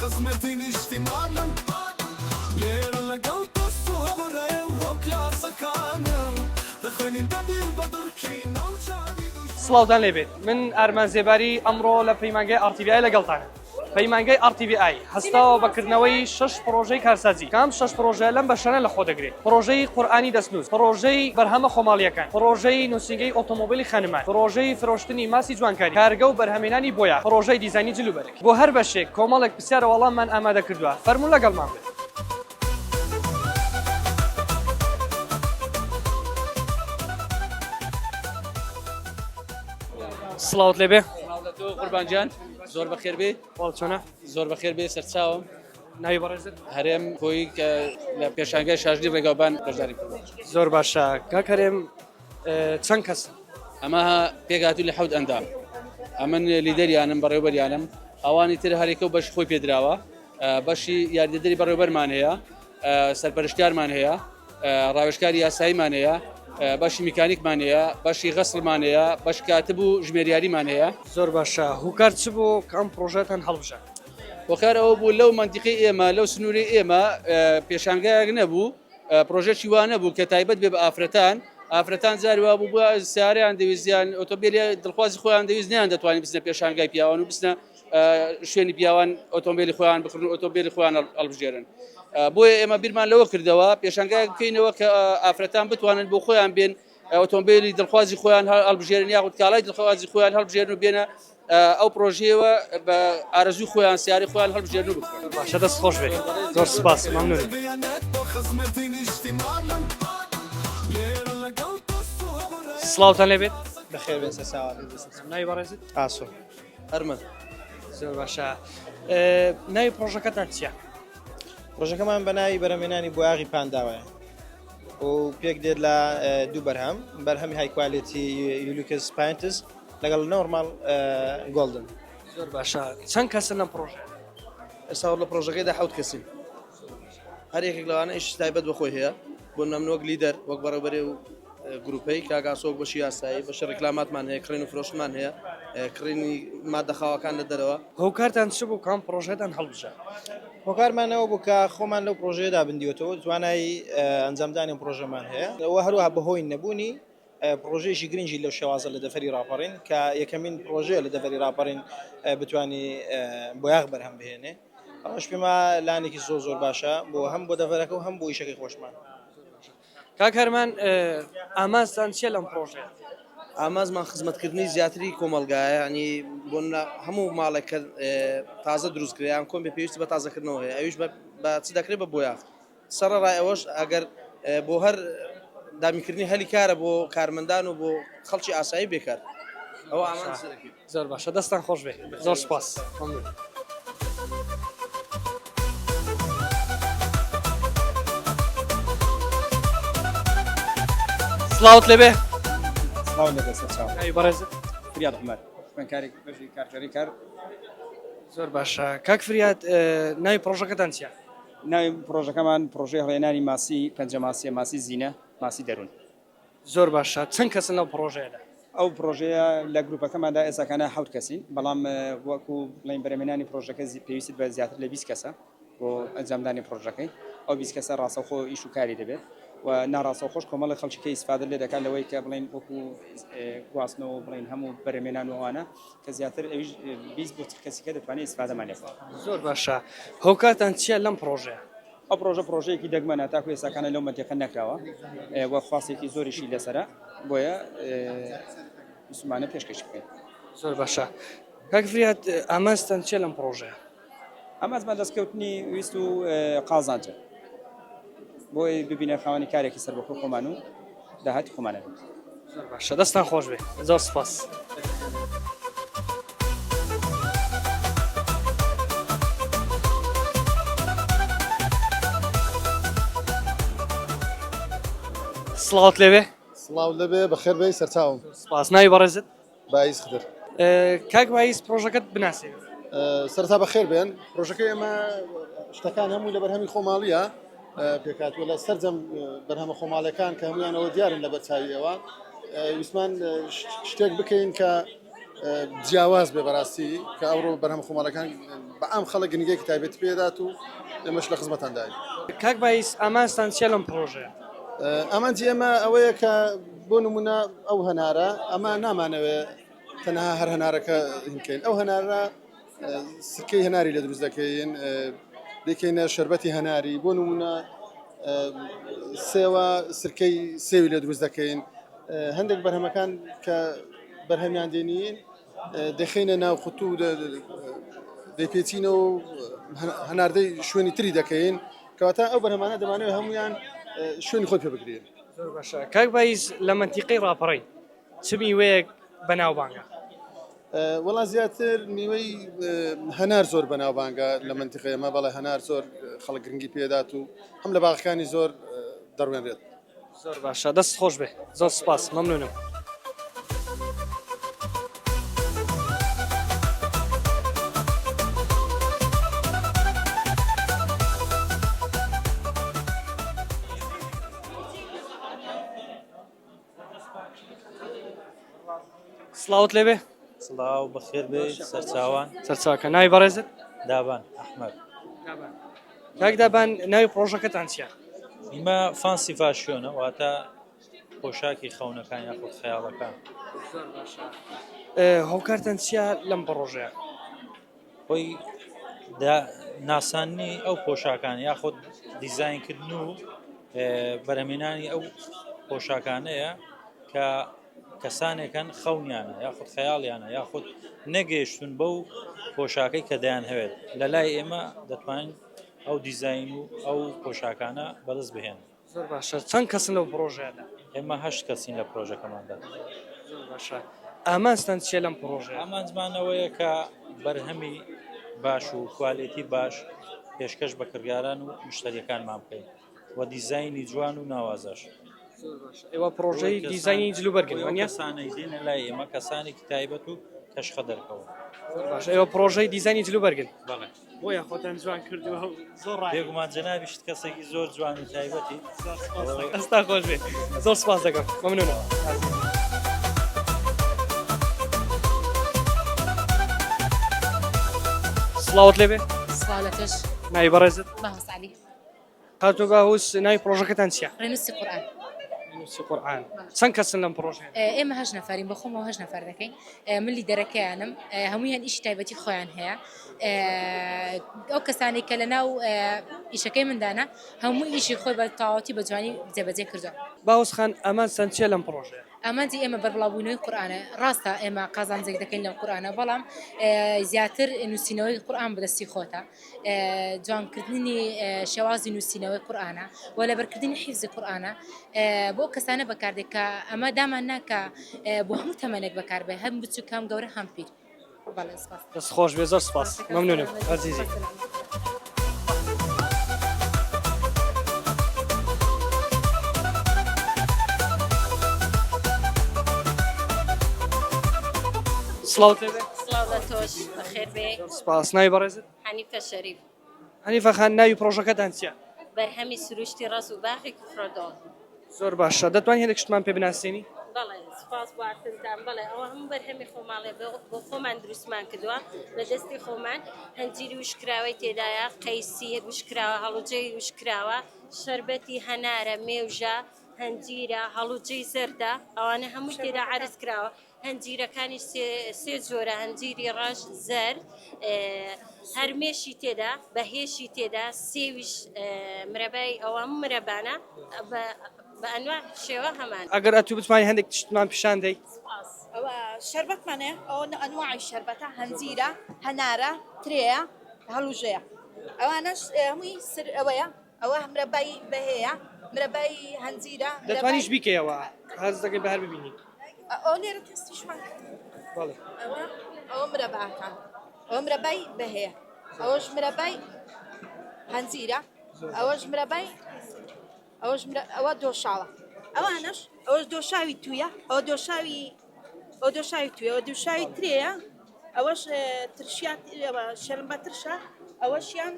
خزمەتی نیشتیمانم لێرە لەگەڵ دەستوڕێ وەک یاسەکانم دەخوێنین بەبیر بەدڵکی ناوچانی سڵاوتان لێبێت من ئەرمان زێباری ئەمڕۆ لە پەیمانگەی RTVI لەگەڵتانە پەیمانگەی RTVI هەستاوە بەکردنەوەی 6 پرۆژەی کارسازی کام 6 پرۆژە لەم بەشانە لە خۆ دەگرێت پرۆژەی قورئانی دەستنووس پرۆژەی بەرهەمە خۆماڵیەکان پرۆژەی نووسینگەی ئۆتۆمۆبیلی خانمان پرۆژەی فرۆشتنی ماسی جوانکاری کارگە و بەرهەمێنانی بۆیە پرۆژەی دیزاینی جلوبەرێک بۆ هەر بەشێک کۆمەڵێک پرسیارە وەڵاممان ئامادە کردووە فەرموون لەگەڵمان بێت سڵاوت لێبێ قوربانجان زۆر بەخێر بێ وەڵ چۆنە زۆر بەخێر بێ سەرچاوم ناوی بەڕێزت هەرێم خۆی کە لە پێشانگای شاژنی ڕێگاوبان بەشداری کرد زۆر باشە کاکەرێم چەند کەس ئەمە پێگاتوو لە حەوت ئەندام ئەمن لیدەریانم بەڕێوەبەریانم ئەوانی تر هەرێکە و بەش خۆی پێدراوە بەشی یاریدەدەری بەڕێوەبەرمان هەیە سەرپەرشتیارمان هەیە ڕاوێژکاری یاساییمان هەیە بەشی میکانیکمان هەیە بەشی غەسڵمان هەیە بەش کاتب و ژمێریاریمان هەیە زۆر باشە هوکار چ بوو کەم پرۆژەتان هەڵبژە وەکار ئەوە بوو لەو منتیقی ئێمە لەو سنووری ئێمە پێشانگایەک نەبوو پرۆژێکی وانە بوو کە تایبەت بێ بە ئافرەتان زاریوا بوو بووە سیارەیان دەویستیان ئۆتۆمبیلی دڵخوازی خۆیان دەویست نیان دەتوانین بچنە پێشانگای پیاوان و بچنە شوێنی پیاوان ئۆتۆمبیلی خۆیان بکڕن و ئۆتۆمبیلی خۆیان هەڵبژێرن بۆیە ئێمە بیرمان لەوە کردەوە پێشانگای بکەینەوە کە ئافرەتان بتوانن بۆ خۆیان بێن ئۆتۆمبیلی دڵخوازی خۆیان هەڵبژێرن یاخود کاڵای دڵخوازی خۆیان هەڵبژێرن و بێنە ئەو پرۆژەیەوە بە ئارەزوی خۆیان سیاری خۆیان هەڵبژێرن و بکڕن باشە دەست خۆش بێ زۆر سپاس مەمنون بێنێت بۆ خزمەتی نیشتیمانم لێرە لەگەڵ دەستوڕێ سڵاوتان لێبێت بەخێر بێ سەساوات ناوی بەڕێزت ئاسۆ هەرمە زۆر باشە ناوی پرۆژەکەتان چییە ڕۆژەکەمان بە ناوی بەرەمێنانی بۆیاغی پانداوایە و پێک دێت لە دوو بەرهەمی هایکوالێتی یولوکس پاینتس لەگەڵ نۆرمال گۆڵدن زۆر باشە چەند کەسن لەم پرۆژە ئێستا لە پرۆژەکەیدا حوت کەسین هەر یەکێک لەوانە ئیش تایبەت بەخۆی هەیە بۆ نەمنۆک لیدەر وەک بەڕێوەبەرێ و گروپەی کاگاسۆک بەشی یاسایی بەشە ڕێکلاماتمان هەیە کڕین و فرۆشتمان هەیە کڕینی مادەخاوەکان لە دەرەوە هۆکارتان چ بوو کام پرۆژەتان هەڵبژە هۆکارمانەوە بوو کە خۆمان لەو پرۆژەیەدا بندیوەتەوە توانایی ئەنجامدانی پرۆژەمان هەیە ئەوە هەروەها بەهۆی نەبوونی پرۆژەیەکی گرنگی لەو شێوازە لە دەفەری راپەڕین کە یەکەمین پرۆژەیە لە دەفەری راپەڕین بتوانی بۆیاغ بەرهەم بهێنێ ئەوش پێما لانێکی زۆر باشە بۆ هەم بۆ دەفەرەکە و هەم بۆ ئیشەکەی خۆشمان کاکەرمان ئامانجتان چییە لەم پرۆژەیە ئامازمان خزمەتکردنی زیاتری کۆمەلگایە ینی بۆ هەموو ماڵێکە تازە دروستکریان کۆم بە پێویستی بە تازەکردنەوە هەیە ئەویش بە چ دەکرێت بە بۆیاغ سەرڕای ئەوەش ئەگەر بۆ هەر دامیکردنی هەلی کارە بۆ کارمەندان و بۆ خەڵکی ئاسایی بێکار ئەوە ئامان زۆر باشە دەستان خۆش بێ زۆر سپاس مەمنون سڵاوت لێبێ ناوی بەڕێزت فریاد عمر خوێندکارێک بەشی کارکەری کار زۆر باشە کاک فریاد ناوی پرۆژەکەتان چییە ناوی پرۆژەکەمان پرۆژەی هەڵێنانی ماسی پەنجە ماسیە ماسی زینە ماسی دەروون زۆر باشە چەند کەسن لەو پرۆژەیەدا ئەو پرۆژەیە لە گروپەکەماندا ئێساکانە حەوت کەسین بەڵام وەکو بڵین بەرەمێنانی پرۆژەکە پێویست بە زیاتر لە 20 کەسە بۆ ئەنجامدانی پرۆژەکەی ئەو 20 کەسە ڕاستەوخۆ ئیش و کاری دەبێت و ناڕاستە خۆش کۆمەڵی خەڵکی ئیسفادە لێ دەکات لەوەی کە بڵین وەکو گواستنەوە بڵین هەموو بەرەمێنان وانە کە زیاتر ئەویش 20 بۆ کەسیکە دەتوانێت ئیسفادەمان لێ زۆر باشە هۆکارتان چییە لەم پرۆژەیە ئەو پرۆژەیەکی دەگمەنە تاکو ئێساکانە لەو مەتێقە نەکراوە وە خواستێکی زۆریشی لەسرە بۆیە مسلمانە پێشکەش بکەین زۆر باشە کاک فریاد ئامانجتان چییە لەم پرۆژەیە ئەمازمان دەستکەوتنی ویست و قازانجە بۆی ببینە خاوەنی کارێکی سەربەخۆ خۆمان و داهاتی خۆمانە زۆر باشە دەستان خۆش بێ زۆر سپاس سڵاوت لێبێ سڵاو لەبێ بەخێر بێ سەرچاوم سپاس ناوی بەڕێزت باعیس خدر کاک باعیس پرۆژەکەت بناسێ سەرتا بەخێر بێن پرۆژەکەی ئێمە شتەکان هەمووی لە بەرهەمی خۆماڵیە پێکاتوە لە سەرجەم بەرهەمە خۆماڵەکان کە هەمویانەوە دیارن لە بەرچاوی ئێوە ویسمان شتێک بکەین کە جیاواز بێ بەڕاستی کە ئەوڕۆ بەرهەم خۆماڵەکان بە ئام خەڵک گرنگێکی تایبەت پێدات و ئێمەش لە خزمەتانداین. کاک باعیس ئامانستان چیە لەم پرۆژەیە؟ ئامانجی ئێمە ئەوەیە کە بۆ نمونە ئەو هەنارە ئەمە نامانەوێت تەنها هەر هەنارەکە هینکەین ئەو هەنارە سکەی هەناری لە دروست دەکەین دەکەینە شربەتی هەناری بۆ نمونە سێوە سرکەی سێوی لە دروست دەکەین هەندێک بەرهەمەکان کە بەرهەمیان دێنین دەخینە ناو خوتو و دەیپێچینەوە و هەناردەی شوێنی تری دەکەین کەواتە ئەو بەرهەمانە دەمانەوێت هەمویان شوێنی خۆی پێ بگرین. زۆر باشە. کاک باعیس لە منتیقەی ڕاپەڕی چ میوەیەک بەناوبانگە؟ وەڵا زیاتر میوەی هەنار زۆر بەناوبانگە لە منتیقەی ئەمە بەڵێ هەنار زۆر خەڵک گرنگی پێدات و هەم لە باغەکانی زۆر دەڕوێنرێت. زۆر باشە دەست خۆش بێ زۆر سپاس مەمنونم. سڵاوت لێبێ سڵاو بەخێر بێ سەرچاوان سەرچاکە ناوی بەڕێزت؟ دابان ئەحمەد. کاک دابان ناوی پرۆژەکەتان چییە؟ ئیمە فانسی فاشیۆنە واتە پۆشاکی خەونەکان یاخود خەیاڵەکان. هۆکارتان چییە لەم پرۆژەیە؟ خۆی ناسانی ئەو پۆشاکان یاخود دیزاینکردن و بەرهەمێنانی ئەو پۆشاکانەیە کە کەسانێکن خەونیانە یاخود خەیاڵیانە یاخود نەگەیشتون بەو پۆشاکەی کە دەیان هەوێت لە لای ئێمە دەتوانین ئەو دیزاین و ئەو پۆشاکانە بەدەست بهێن. زۆر باشە. چەند کەسن لەو پرۆژەیەدا؟ ئێمە 8 کەسین لە پرۆژەکەماندا. زۆر باشە. ئامانستان چیە لەم پرۆژەیە؟ ئامانجمانەوەیە کە بەرهەمی باش و کوالیتی باش پێشکەش بە کڕگاران و مشتریەکانمان بکەین و دیزایانی جوان و ناوازەش. ئێوە پرۆژەی دیزایانی جلوبەرگن وانە؟ کەسانەی دێنە لای ئێمە کەسانێکی تایبەت و کەشخە دەرکەوە. باش ئێوە پرۆژەی دیزایانی جلوبەرگن؟ بەڵێ. بۆیە خۆتان جوان کردووە زۆر ڕای. بێگومان جەنابیشت کەسێکی زۆر جوانی تایبەتی. ئەستا خۆش بێ زۆر سپاس دەکەم مەمنونە. سڵاوت لێبێ سڵاوەتەش ناوی بەڕێزت؟ باهوس عەلی قاتۆ باهوس ناوی پرۆژەکەتان چییە؟ ڕێنووسی قورئان. نووسی قورئان. چەند کەسن لەم پرۆژەیە؟ ئێمە 8 نەفەرین بە خۆمەوە 8 نەفەر دەکەین من لیدەرەکەیانم هەموویان ئیشی تایبەتی خۆیان هەیە ئەو کەسانی کە لە ناو ئیشەکەی مندانە هەموو ئیشی خۆی بە تەواوەتی بە جوانی جێبەجێ کردووە. باوس خان ئامانستان چیە لەم پرۆژەیە؟ ئامانجی ئێمە بەربڵاوبوونەوەی قورئانە ڕاستە ئێمە قازانجێک دەکەین لەم قورئانە بەڵام زیاتر نووسینەوەی قورئان بەدەستی خۆتە جوانکردنی شێوازی نووسینەوەی قورئانە و لەبەرکردنی حیفزی قورئانە بۆ کەسانە بەکاردێک کە ئەمە دامان ناکە بۆ هەموو تەمەنێک بەکاربێ هەم بچوو کام گەورە هەم پیر. بەڵێ سپاس. دەست خۆش بێ زۆر سپاس مەمنونم عەزیزی. سڵاوت لێبێ سڵاو تۆش بەخێر بێ. سپاس ناوی بەڕێزت؟ حەنیفە شەریف. حەنیفە خان ناوی پرۆژەکەتان چییە؟ بەرهەمی سروشتی ڕاست و باخی کوفرەدۆڵ. زۆر باشە دەتوانین هێندێک شتمان پێ بناسیێنی؟ بەڵێ سپاس بوارتنتان بڵێ ئەوە هەموو بەرهەمی خۆماڵێ بۆ خۆمان دروستمان کردووە بە دەستی خۆمان هەنجیری وشکراوەی تێدایە قەیسی وشکراوە هەڵوجەی وشکراوە شەربەتی هەنارە مێوژە هەنجیرە هەڵوجەی زەردە ئەوانە هەموو تێدا عەرز کراوە هەنجیرەکانی سێ جۆرە هەنجیری ڕەش زەرد هەرمێشی تێدا بەهێشی تێدا سێویش مرەبای ئەوە مرەبانە بە ئەنواع شێوە هەمان. ئەگەر ئەتوو بتوانین هەندێک شتمان پیشان دەی؟ ئەوە شەربەتمانێ ئەوە ئەنواعی شەربەتە هەنجیرە هەنارە ترەیە هەڵوژەیە ئەوانەش هەمووی سر ئەوەیە ئەوە مرەبای بەهەیە مرەبای هەنجیرە دەتوانیش بیکەیەوە هەز دەکەی بە هەر ببینی. ئەو لێرە تستیشمان بەڵێ ئەوە مرەباکان ئەوە مرەبای بەهەیە ئەوەش مرەبای هەنجیرە ئەوەش مرەبای ئەوە دۆشاوە ئەوانش ئەوەش دۆشاوی تویە ئەوە دۆشاوی تویە ئەوە دووشاوی ترەیە ئەوەش ترشیات شەرمبە ترشە ئەوەشیان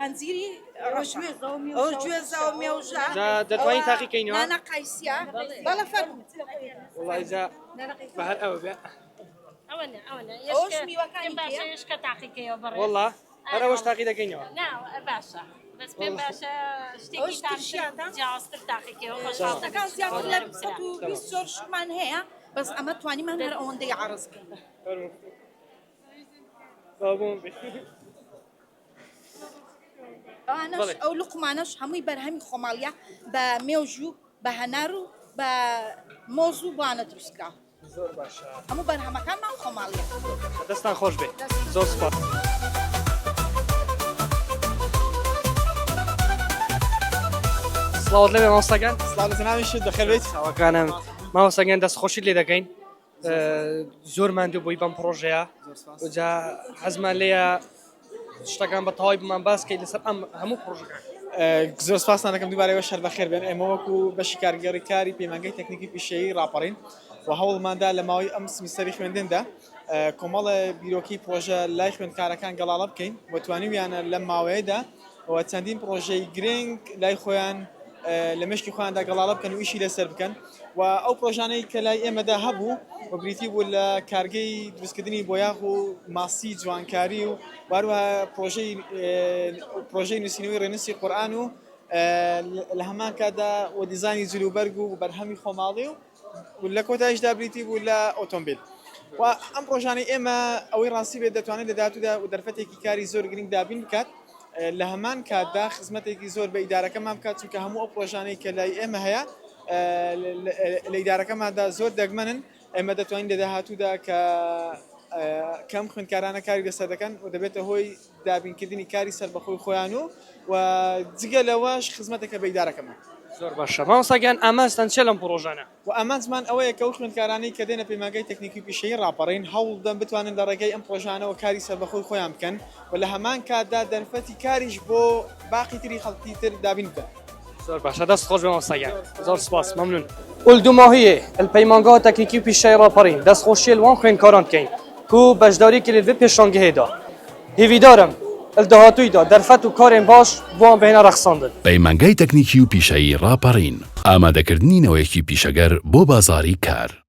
هەنجیری ئەو گوێزە و مێوژە دەتوانین تاقیکەینەوە؟ نانە قەیسیە بەڵە فەرموو وڵای جا بە هەر ئەوە بێ ئەوە ئەوش میوەکانی باشە یشکە تاقیکەوە بڕێ والله هەر ئەوەش تاقی دەکەینەوە باشە بەس پێم باشە شتێکی جیاوازتر تاقیکەوە شتەکان زیاتر لە 120 زۆر شتمان هەیە بەس ئەمە توانیمان هەر ئەوەندەی عەرز بکەین ئەوانەش ئەو لقمانەش هەمووی بەرهەمی خۆماڵیە بە مێوژ و بە هەنار و بە مۆز و بوانە دروستکرا هەموو بەرهەمەکانمان خۆماڵیە دەستان خۆش بێ زۆر سپاس سڵاوت لەبێ مامۆستاکان سلااوزناویشت بەخێوێت ئەوەکانم مامۆستاگەن دەستخۆشیت لێ دەکەین زۆر ماندوو بووی بەم پرۆژەیە جا حەزمان لێیە شتەکان بە تەواوی بمان باسکەیت لەسەر ئەم هەموو پرۆژەکان زۆر سپاسان دەکەم دووبارەوە شەر بەخێر بێن ئێمە وەکو بەشی کارگەری کاری پەیمانگەی تەکنیکی پیشەیی ڕاپەڕین و هەوڵماندا لە ماوەی ئەم سمیستەری خوێندندا کۆمەڵە بیرۆکی پرۆژە لای خوێندکارەکان گەڵاڵە بکەین و توانیویانە لەم ماوەیەدا و چەندین پرۆژەی گرنگ لای خۆیان لە مشکی خۆیاندا گەڵاڵە بکەن و ئیشی لەسەر بکەن و ئەو پرۆژانەی کە لای ئێمەدا هەبوو و بریتی بوو لە کارگەی دروستکردنی بۆیاغ و ماسی جوانکاری و واروها پرۆژەی نووسینەوەی ڕێنووسی قورئان و لە هەمان کادا و دیزانی جلوبەرگ و بەرهەمی خۆماڵی و لە کۆتاییشدا بریتی بوو لە ئۆتۆمبیل و ئەم پرۆژانەی ئێمە ئەوەی ڕاستی بێت دەتوانێت لە داهاتوودا و دەرفەتێکی کاری زۆر گرنگ دابین بکات لە هەمان کاتدا خزمەتێکی زۆر بە ئیدارەکەمان بکات چونکە هەموو ئەو پرۆژانەی کە لای ئێمە هەیە لە ئیدارەکەماندا زۆر دەگمەنن ئێمە دەتوانین لە داهاتوودا کە کەم خوێندکارانە کاری لەسەر دەکەن و دەبێتە هۆی دابینکردنی کاری سەربەخۆی خۆیان و جگە لەوەش خزمەتێکە بە ئیدارەکەمان زۆر باشە مامۆستاگیان ئامانجتان چێ لەم پرۆژانە و ئامانجمان ئەوەیە کە ئەو خوێندکارانەی کە دێنە پەیمانگەی تەکنیکی پیشەیی ڕاپەڕین هەوڵ دەن بتوانن لە ڕێگەی ئەم پرۆژانەوە کاری سەربەخۆی خۆیان بکەن و لە هەمان کاتدا دەرفەتی کاریش بۆ باقی تری خەڵکی تر دابین بکەن زۆر باشە دەست خۆش بێ مامۆستاگیان زۆر سپاس مەمنون ئولدو ماهیە الپەیمانگا تەکنیکی پیشەیی ڕاپەڕین دەستخۆشی لەوان خوێندکاران بکەین کو بەشداری کرد بە پێشانگەهێدا هیویدارم الداهاتوویدا دەرفەت و کارێن باش بۆیان بهێنە ڕەخساندن پەیمانگەی تەکنیکی و پیشەیی ڕاپەڕین ئامادەکردنی نەوەیەکی پیشەگەر بۆ بازاری کار